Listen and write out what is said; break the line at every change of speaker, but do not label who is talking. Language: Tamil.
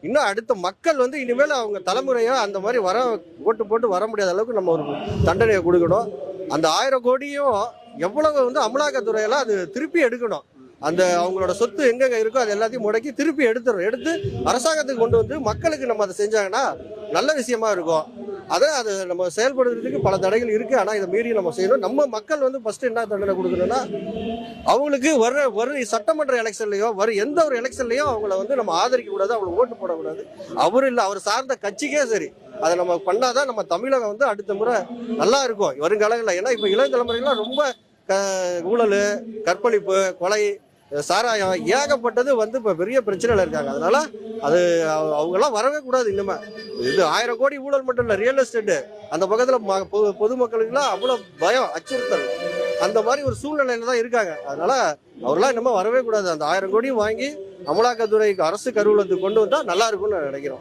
இன்னும் அடுத்த மக்கள் வந்து இனிமேல் அவங்க தலைமுறையா அந்த மாதிரி ஓட்டு போட்டு வர முடியாத அளவுக்கு நம்ம ஒரு தண்டனையை கொடுக்கணும். அந்த 1000 கோடியும் எவ்வளவு வந்து அமலாக்கத்துறையெல்லாம் அது திருப்பி எடுக்கணும். அந்த அவங்களோட சொத்து எங்கெங்க இருக்கோ அது எல்லாத்தையும் முடக்கி திருப்பி எடுத்து அரசாங்கத்துக்கு கொண்டு வந்து மக்களுக்கு நம்ம அதை செஞ்சாங்கன்னா நல்ல விஷயமா இருக்கும். அது நம்ம செயல்படுறதுக்கு பல தடைகள் இருக்கு. ஆனா இதை மீறி நம்ம செய்யணும். நம்ம மக்கள் வந்து ஃபர்ஸ்ட் என்ன தண்டனை கொடுக்கணும்னா, அவங்களுக்கு வர சட்டமன்ற எலெக்ஷன்லயோ எந்த ஒரு எலெக்ஷன்லயும் அவங்கள வந்து நம்ம ஆதரிக்க கூடாது, அவங்களுக்கு ஓட்டு போடக்கூடாது. அவர் சார்ந்த கட்சிக்கே சரி, அதை நம்ம பண்ணாதான் நம்ம தமிழகம் வந்து அடுத்த முறை நல்லா இருக்கும் வருங்காலங்களில். ஏன்னா இப்ப இளைய தலைமுறைகள்லாம் ரொம்ப ஊழல், கற்பழிப்பு, கொலை, சாராயம் ஏகப்பட்டது வந்து இப்ப பெரிய பிரச்சனையில இருக்காங்க. அதனால அது அவங்கெல்லாம் வரவே கூடாது. இனிமே இது 1000 கோடி ஊழல் மட்டும் இல்ல, ரியல் எஸ்டேட் அந்த பக்கத்துல பொதுமக்களுக்குலாம் அவ்வளவு பயம், அச்சுறுத்தல், அந்த மாதிரி ஒரு சூழ்நிலையில தான் இருக்காங்க. அதனால அவரெல்லாம் இன்னமும் வரவே கூடாது. அந்த 1000 கோடியும் வாங்கி அமலாக்கத்துறைக்கு அரசு கருவூலத்துக்கு கொண்டு வந்தா நல்லா இருக்கும்னு நான் நினைக்கிறோம்.